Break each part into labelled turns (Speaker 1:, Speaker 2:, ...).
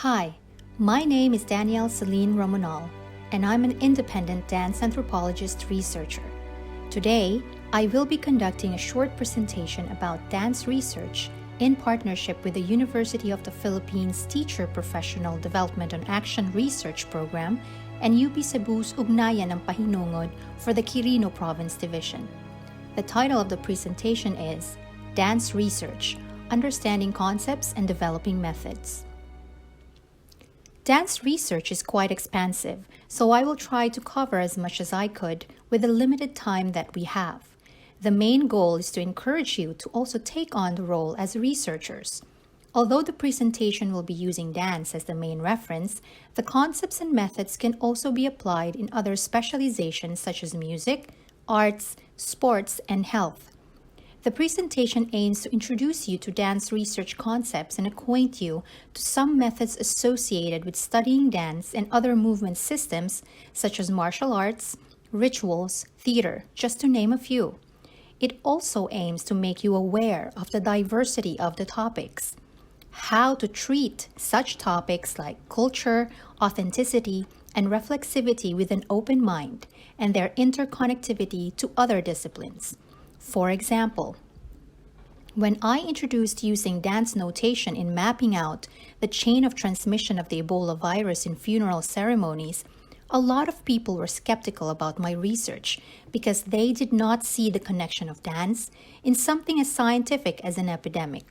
Speaker 1: Hi, my name is Danielle Celine Romanal, and I'm an independent dance anthropologist researcher. Today, I will be conducting a short presentation about dance research in partnership with the University of the Philippines Teacher Professional Development on Action Research Program and UP Cebu's Ugnayan ng Pahinungod for the Quirino Province Division. The title of the presentation is Dance Research: Understanding Concepts and Developing Methods. Dance research is quite expansive, so I will try to cover as much as I could with the limited time that we have. The main goal is to encourage you to also take on the role as researchers. Although the presentation will be using dance as the main reference, the concepts and methods can also be applied in other specializations such as music, arts, sports, and health. The presentation aims to introduce you to dance research concepts and acquaint you to some methods associated with studying dance and other movement systems such as martial arts, rituals, theater, just to name a few. It also aims to make you aware of the diversity of the topics, how to treat such topics like culture, authenticity, and reflexivity with an open mind, and their interconnectivity to other disciplines. For example, when I introduced using dance notation in mapping out the chain of transmission of the Ebola virus in funeral ceremonies, a lot of people were skeptical about my research because they did not see the connection of dance in something as scientific as an epidemic.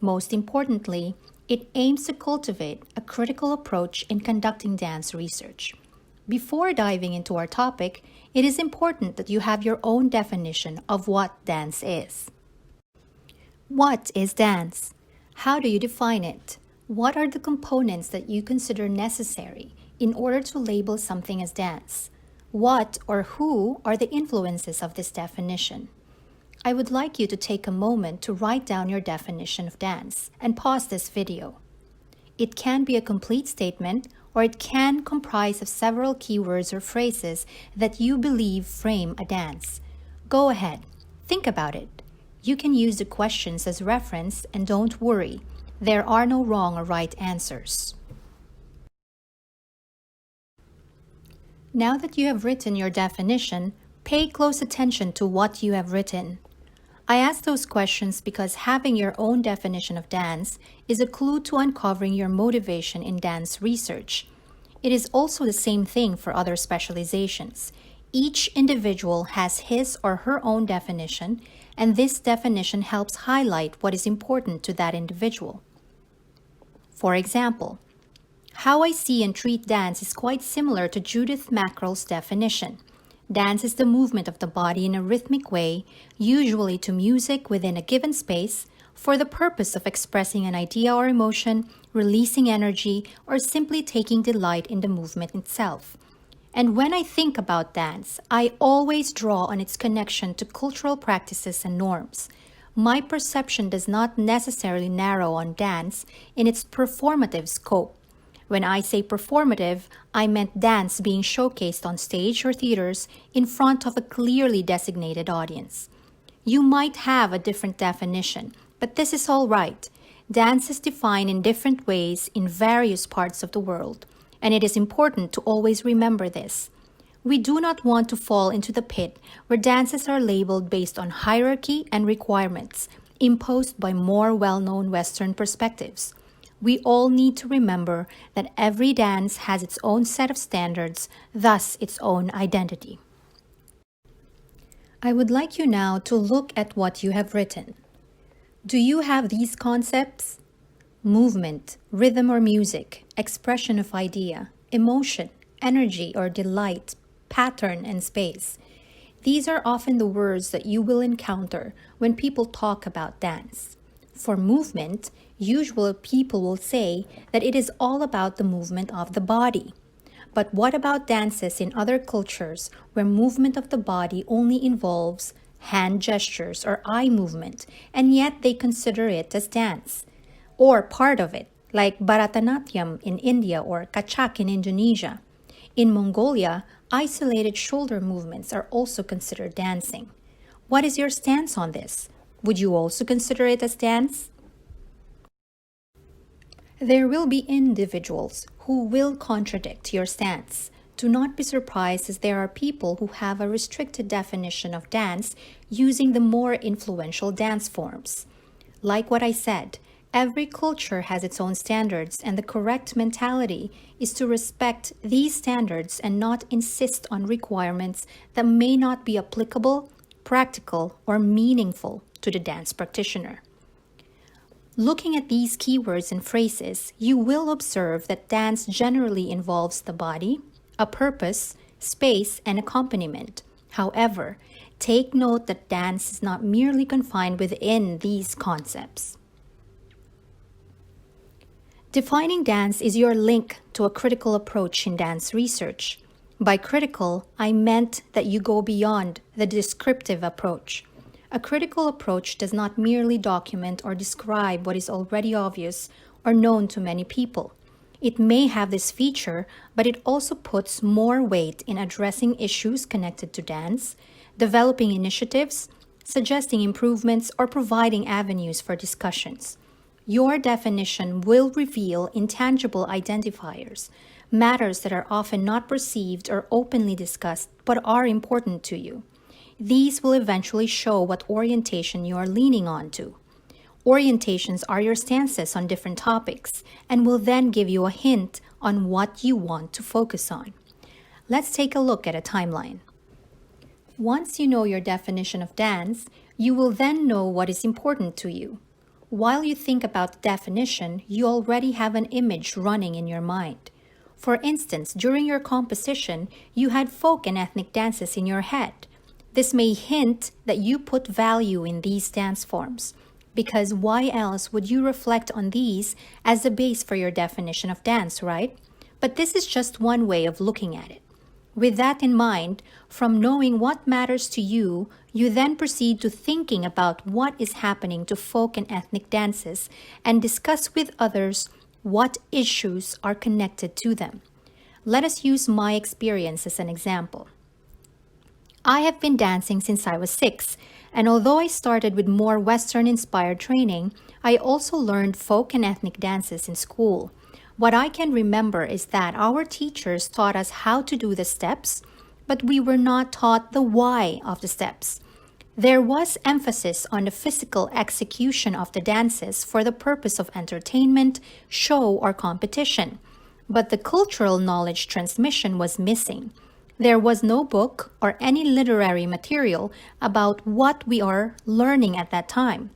Speaker 1: Most importantly, it aims to cultivate a critical approach in conducting dance research. Before diving into our topic, it is important that you have your own definition of what dance is. What is dance? How do you define it? What are the components that you consider necessary in order to label something as dance? What or who are the influences of this definition? I would like you to take a moment to write down your definition of dance and pause this video. It can be a complete statement, or it can comprise of several keywords or phrases that you believe frame a dance. Go ahead, think about it. You can use the questions as reference, and don't worry, there are no wrong or right answers. Now that you have written your definition, pay close attention to what you have written. I ask those questions because having your own definition of dance is a clue to uncovering your motivation in dance research. It is also the same thing for other specializations. Each individual has his or her own definition, and this definition helps highlight what is important to that individual. For example, how I see and treat dance is quite similar to Judith Mackrell's definition. Dance is the movement of the body in a rhythmic way, usually to music within a given space, for the purpose of expressing an idea or emotion, releasing energy, or simply taking delight in the movement itself. And when I think about dance, I always draw on its connection to cultural practices and norms. My perception does not necessarily narrow on dance in its performative scope. When I say performative, I meant dance being showcased on stage or theaters in front of a clearly designated audience. You might have a different definition, but this is all right. Dance is defined in different ways in various parts of the world, and it is important to always remember this. We do not want to fall into the pit where dances are labeled based on hierarchy and requirements imposed by more well-known Western perspectives. We all need to remember that every dance has its own set of standards, thus its own identity. I would like you now to look at what you have written. Do you have these concepts? Movement, rhythm or music, expression of idea, emotion, energy or delight, pattern and space. These are often the words that you will encounter when people talk about dance. For movement, usually people will say that it is all about the movement of the body. But what about dances in other cultures where movement of the body only involves hand gestures or eye movement, and yet they consider it as dance? Or part of it, like Bharatanatyam in India or Kachak in Indonesia. In Mongolia, isolated shoulder movements are also considered dancing. What is your stance on this? Would you also consider it as dance? There will be individuals who will contradict your stance. Do not be surprised, as there are people who have a restricted definition of dance using the more influential dance forms. Like what I said, every culture has its own standards, and the correct mentality is to respect these standards and not insist on requirements that may not be applicable, practical, or meaningful to the dance practitioner. Looking at these keywords and phrases, you will observe that dance generally involves the body, a purpose, space, and accompaniment. However, take note that dance is not merely confined within these concepts. Defining dance is your link to a critical approach in dance research. By critical, I meant that you go beyond the descriptive approach. A critical approach does not merely document or describe what is already obvious or known to many people. It may have this feature, but it also puts more weight in addressing issues connected to dance, developing initiatives, suggesting improvements, or providing avenues for discussions. Your definition will reveal intangible identifiers, matters that are often not perceived or openly discussed but are important to you. These will eventually show what orientation you are leaning on to. Orientations are your stances on different topics and will then give you a hint on what you want to focus on. Let's take a look at a timeline. Once you know your definition of dance, you will then know what is important to you. While you think about the definition, you already have an image running in your mind. For instance, during your composition, you had folk and ethnic dances in your head. This may hint that you put value in these dance forms, because why else would you reflect on these as the base for your definition of dance, right? But this is just one way of looking at it. With that in mind, from knowing what matters to you, you then proceed to thinking about what is happening to folk and ethnic dances and discuss with others what issues are connected to them. Let us use my experience as an example. I have been dancing since I was 6, and although I started with more Western-inspired training, I also learned folk and ethnic dances in school. What I can remember is that our teachers taught us how to do the steps, but we were not taught the why of the steps. There was emphasis on the physical execution of the dances for the purpose of entertainment, show, or competition, but the cultural knowledge transmission was missing. There was no book or any literary material about what we are learning at that time.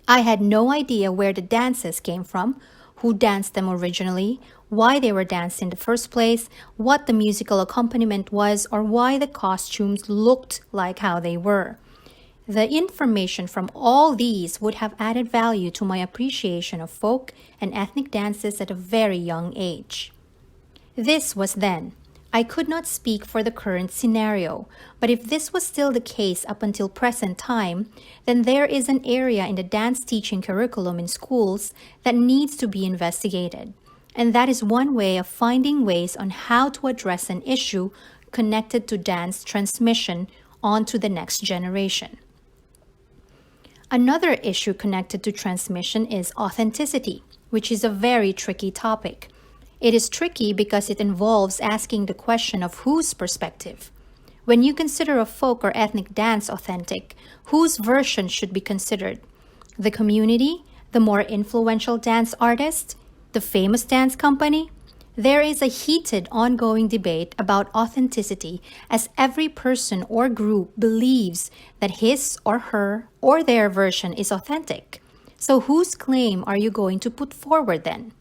Speaker 1: I had no idea where the dances came from, who danced them originally, why they were danced in the first place, what the musical accompaniment was, or why the costumes looked like how they were. The information from all these would have added value to my appreciation of folk and ethnic dances at a very young age. This was then. I could not speak for the current scenario, but if this was still the case up until present time, then there is an area in the dance teaching curriculum in schools that needs to be investigated. And that is one way of finding ways on how to address an issue connected to dance transmission onto the next generation. Another issue connected to transmission is authenticity, which is a very tricky topic. It is tricky because it involves asking the question of whose perspective. When you consider a folk or ethnic dance authentic, whose version should be considered? The community, the more influential dance artist, the famous dance company? There is a heated ongoing debate about authenticity as every person or group believes that his or her or their version is authentic. So whose claim are you going to put forward then?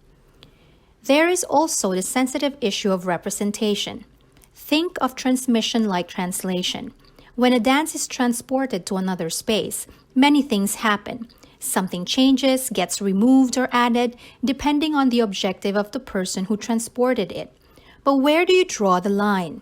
Speaker 1: There is also the sensitive issue of representation. Think of transmission like translation. When a dance is transported to another space, many things happen. Something changes, gets removed or added, depending on the objective of the person who transported it. But where do you draw the line?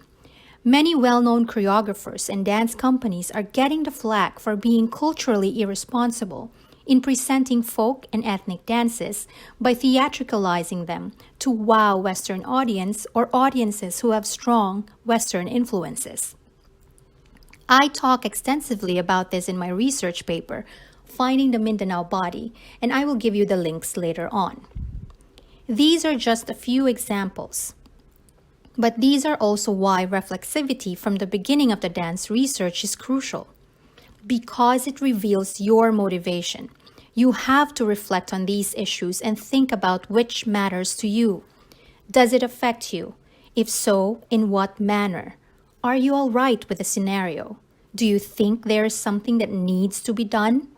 Speaker 1: Many well-known choreographers and dance companies are getting the flack for being culturally irresponsible in presenting folk and ethnic dances by theatricalizing them to wow Western audience or audiences who have strong Western influences. I talk extensively about this in my research paper, Finding the Mindanao Body, and I will give you the links later on. These are just a few examples. But these are also why reflexivity from the beginning of the dance research is crucial. Because it reveals your motivation. You have to reflect on these issues and think about which matters to you. Does it affect you? If so, in what manner? Are you all right with the scenario? Do you think there is something that needs to be done?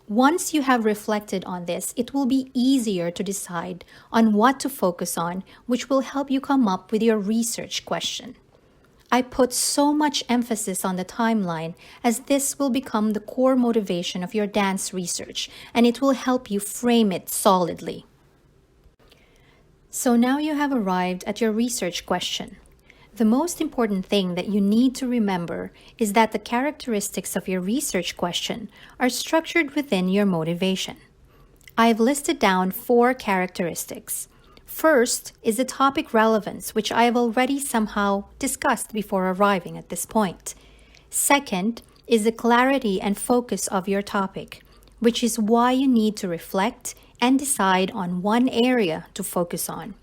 Speaker 1: Once you have reflected on this, it will be easier to decide on what to focus on, which will help you come up with your research question. I put so much emphasis on the timeline as this will become the core motivation of your dance research, and it will help you frame it solidly. So now you have arrived at your research question. The most important thing that you need to remember is that the characteristics of your research question are structured within your motivation. I've listed down 4 characteristics. First is the topic relevance, which I have already somehow discussed before arriving at this point. Second is the clarity and focus of your topic, which is why you need to reflect and decide on one area to focus on.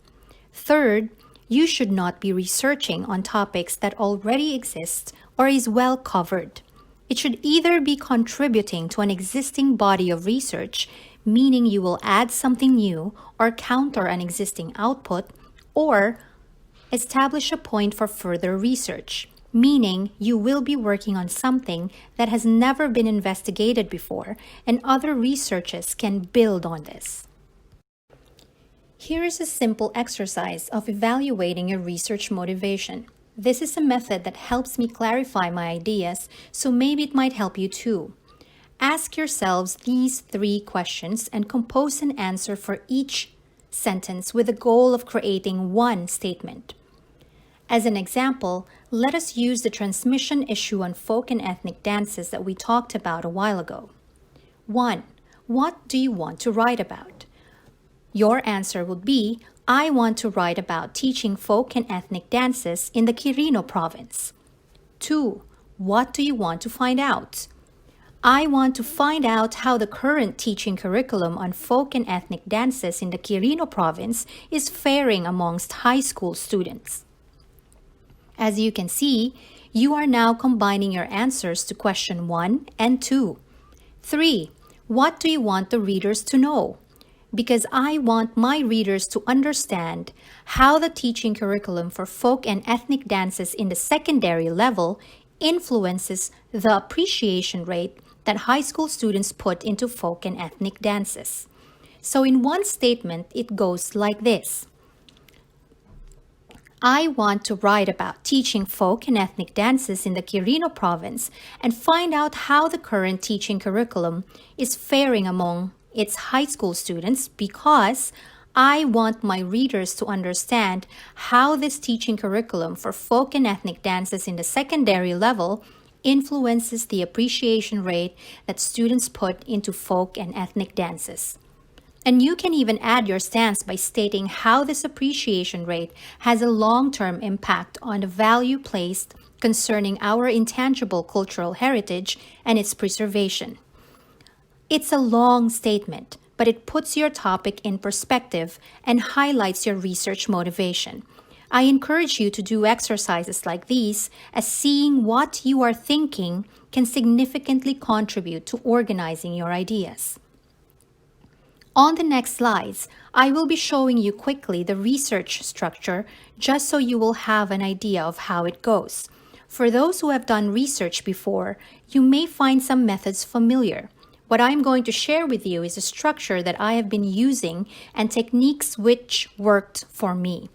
Speaker 1: Third, you should not be researching on topics that already exist or is well covered. It should either be contributing to an existing body of research, meaning you will add something new or counter an existing output, or establish a point for further research, meaning you will be working on something that has never been investigated before and other researches can build on this. Here is a simple exercise of evaluating your research motivation. This is a method that helps me clarify my ideas, so maybe it might help you too. Ask yourselves these 3 questions and compose an answer for each sentence with the goal of creating one statement. As an example, let us use the transmission issue on folk and ethnic dances that we talked about a while ago. 1. What do you want to write about? Your answer would be, I want to write about teaching folk and ethnic dances in the Quirino Province. 2. What do you want to find out? I want to find out how the current teaching curriculum on folk and ethnic dances in the Quirino Province is faring amongst high school students. As you can see, you are now combining your answers to question 1 and 2. 3. What do you want the readers to know? Because I want my readers to understand how the teaching curriculum for folk and ethnic dances in the secondary level influences the appreciation rate that high school students put into folk and ethnic dances. So in one statement, it goes like this. I want to write about teaching folk and ethnic dances in the Quirino Province and find out how the current teaching curriculum is faring among its high school students because I want my readers to understand how this teaching curriculum for folk and ethnic dances in the secondary level influences the appreciation rate that students put into folk and ethnic dances. And you can even add your stance by stating how this appreciation rate has a long-term impact on the value placed concerning our intangible cultural heritage and its preservation. It's a long statement, but it puts your topic in perspective and highlights your research motivation. I encourage you to do exercises like these, as seeing what you are thinking can significantly contribute to organizing your ideas. On the next slides, I will be showing you quickly the research structure just so you will have an idea of how it goes. For those who have done research before, you may find some methods familiar. What I'm going to share with you is a structure that I have been using and techniques which worked for me.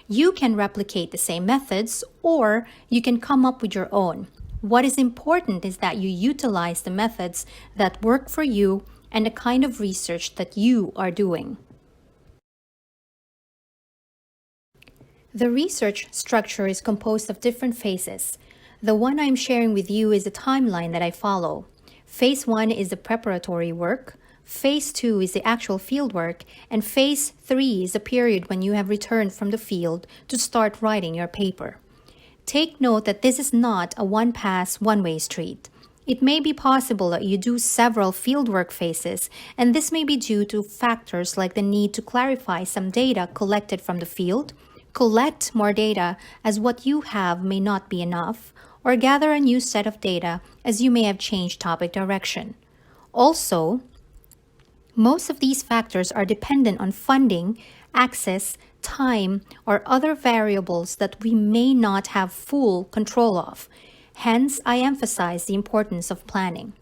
Speaker 1: You can replicate the same methods or you can come up with your own. What is important is that you utilize the methods that work for you and the kind of research that you are doing. The research structure is composed of different phases. The one I'm sharing with you is the timeline that I follow. Phase 1 is the preparatory work, Phase 2 is the actual field work, and Phase 3 is the period when you have returned from the field to start writing your paper. Take note that this is not a one-pass, one-way street. It may be possible that you do several fieldwork phases, and this may be due to factors like the need to clarify some data collected from the field, collect more data as what you have may not be enough, or gather a new set of data as you may have changed topic direction. Also, most of these factors are dependent on funding, access, time, or other variables that we may not have full control of. Hence, I emphasize the importance of planning.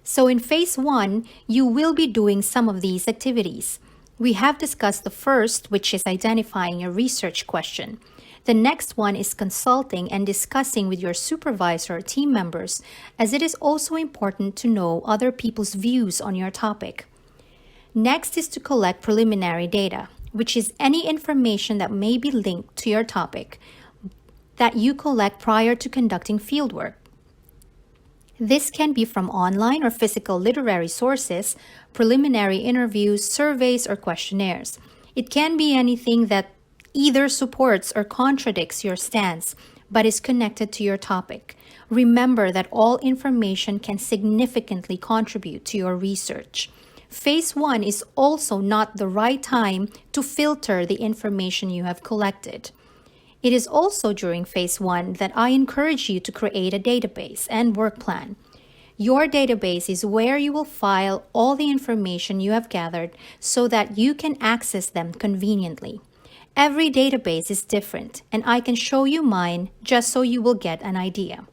Speaker 1: So in phase 1, you will be doing some of these activities. We have discussed the first, which is identifying a research question. The next one is consulting and discussing with your supervisor or team members, as it is also important to know other people's views on your topic. Next is to collect preliminary data, which is any information that may be linked to your topic that you collect prior to conducting fieldwork. This can be from online or physical literary sources, preliminary interviews, surveys, or questionnaires. It can be anything that either supports or contradicts your stance, but is connected to your topic. Remember that all information can significantly contribute to your research. Phase 1 is also not the right time to filter the information you have collected. It is also during phase 1 that I encourage you to create a database and work plan. Your database is where you will file all the information you have gathered so that you can access them conveniently. Every database is different, and I can show you mine just so you will get an idea.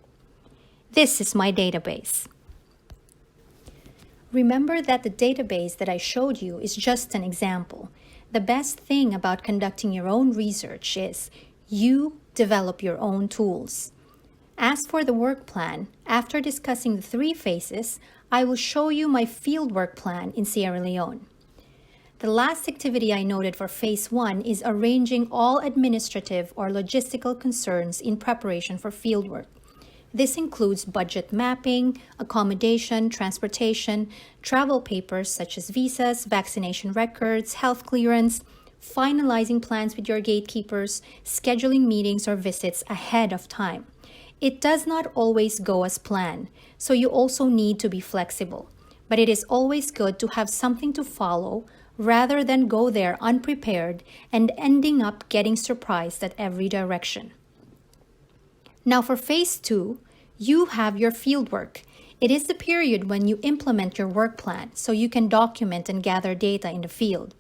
Speaker 1: This is my database. Remember that the database that I showed you is just an example. The best thing about conducting your own research is you develop your own tools. As for the work plan, after discussing the 3 phases, I will show you my fieldwork plan in Sierra Leone. The last activity I noted for phase 1 is arranging all administrative or logistical concerns in preparation for fieldwork. This includes budget mapping, accommodation, transportation, travel papers such as visas, vaccination records, health clearance, finalizing plans with your gatekeepers, scheduling meetings or visits ahead of time. It does not always go as planned, so you also need to be flexible. But it is always good to have something to follow rather than go there unprepared and ending up getting surprised at every direction. Now for phase 2, you have your fieldwork. It is the period when you implement your work plan so you can document and gather data in the field.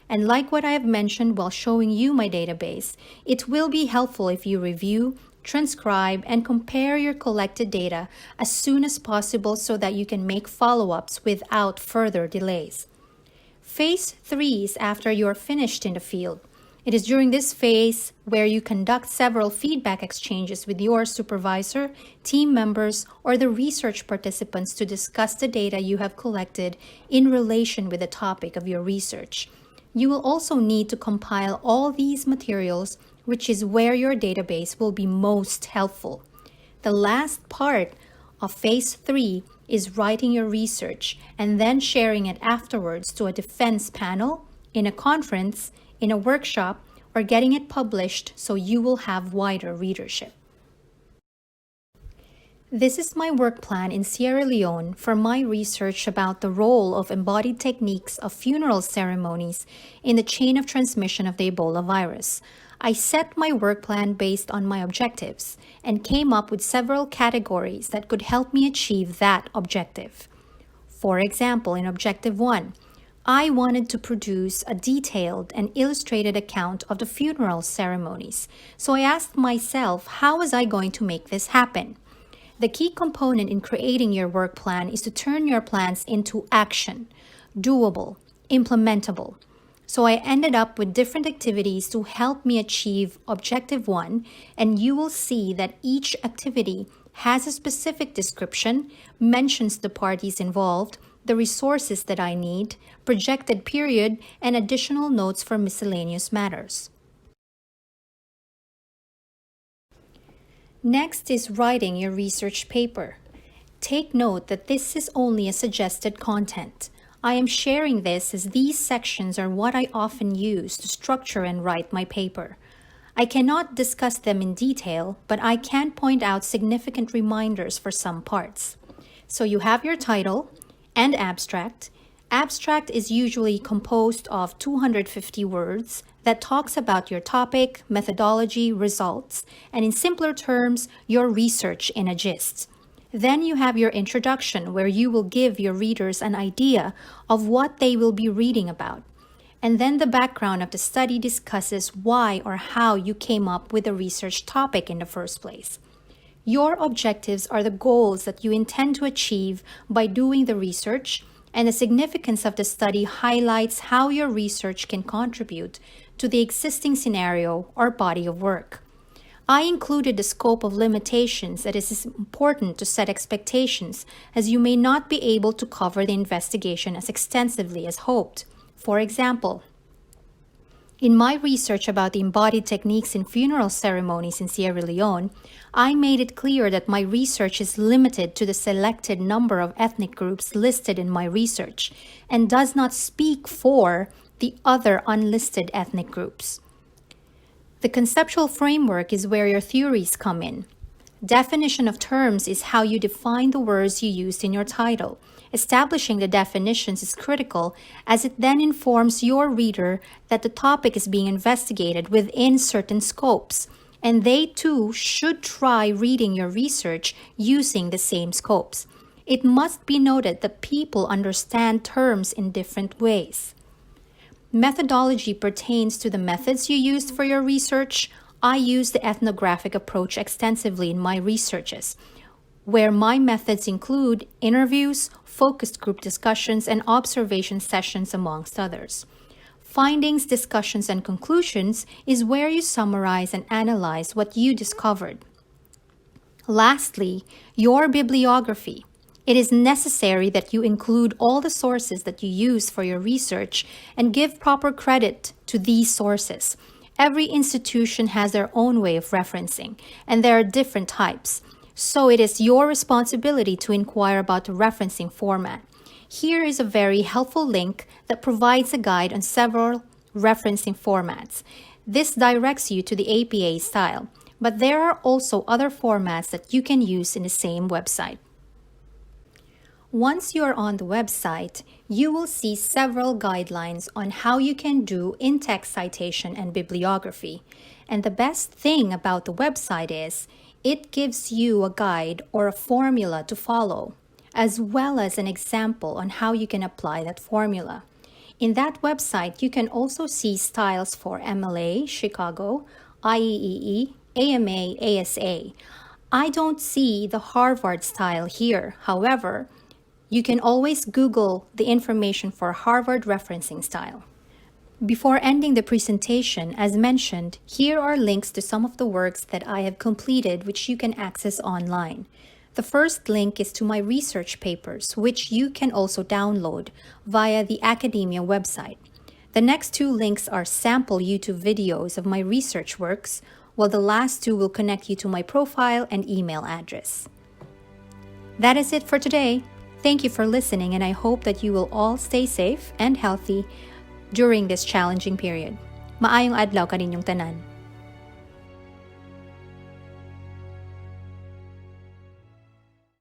Speaker 1: And like what I have mentioned while showing you my database, it will be helpful if you review, transcribe, and compare your collected data as soon as possible so that you can make follow-ups without further delays. Phase 3 is after you are finished in the field. It is during this phase where you conduct several feedback exchanges with your supervisor, team members, or the research participants to discuss the data you have collected in relation with the topic of your research. You will also need to compile all these materials, which is where your database will be most helpful. The last part of phase 3 is writing your research and then sharing it afterwards to a defense panel, in a conference, in a workshop, or getting it published so you will have wider readership. This is my work plan in Sierra Leone for my research about the role of embodied techniques of funeral ceremonies in the chain of transmission of the Ebola virus. I set my work plan based on my objectives and came up with several categories that could help me achieve that objective. For example, in Objective 1, I wanted to produce a detailed and illustrated account of the funeral ceremonies, so I asked myself, how was I going to make this happen? The key component in creating your work plan is to turn your plans into action, doable, implementable. So I ended up with different activities to help me achieve Objective 1, and you will see that each activity has a specific description, mentions the parties involved, the resources that I need, projected period, and additional notes for miscellaneous matters. Next is writing your research paper. Take note that this is only a suggested content. I am sharing this as these sections are what I often use to structure and write my paper. I cannot discuss them in detail, but I can point out significant reminders for some parts. So you have your title and abstract. Abstract is usually composed of 250 words that talks about your topic, methodology, results, and in simpler terms, your research in a gist. Then you have your introduction, where you will give your readers an idea of what they will be reading about. And then the background of the study discusses why or how you came up with the research topic in the first place. Your objectives are the goals that you intend to achieve by doing the research, and the significance of the study highlights how your research can contribute to the existing scenario or body of work. I included the scope of limitations that it is important to set expectations, as you may not be able to cover the investigation as extensively as hoped. For example, in my research about the embodied techniques in funeral ceremonies in Sierra Leone, I made it clear that my research is limited to the selected number of ethnic groups listed in my research and does not speak for the other unlisted ethnic groups. The conceptual framework is where your theories come in. Definition of terms is how you define the words you used in your title. Establishing the definitions is critical, as it then informs your reader that the topic is being investigated within certain scopes, and they too should try reading your research using the same scopes. It must be noted that people understand terms in different ways. Methodology pertains to the methods you used for your research. I use the ethnographic approach extensively in my researches, where my methods include interviews, focused group discussions, and observation sessions, amongst others. Findings, discussions, and conclusions is where you summarize and analyze what you discovered. Lastly, your bibliography. It is necessary that you include all the sources that you use for your research and give proper credit to these sources. Every institution has their own way of referencing, and there are different types. So it is your responsibility to inquire about the referencing format. Here is a very helpful link that provides a guide on several referencing formats. This directs you to the APA style, but there are also other formats that you can use in the same website. Once you are on the website, you will see several guidelines on how you can do in-text citation and bibliography. And the best thing about the website is it gives you a guide or a formula to follow, as well as an example on how you can apply that formula. In that website, you can also see styles for MLA, Chicago, IEEE, AMA, ASA. I don't see the Harvard style here. However, you can always Google the information for Harvard referencing style. Before ending the presentation, as mentioned, here are links to some of the works that I have completed which you can access online. The first link is to my research papers, which you can also download via the academia website. The next two links are sample YouTube videos of my research works, while the last two will connect you to my profile and email address. That is it for today. Thank you for listening, and I hope that you will all stay safe and healthy during this challenging period. Maayong adlaw kaninyong tanan.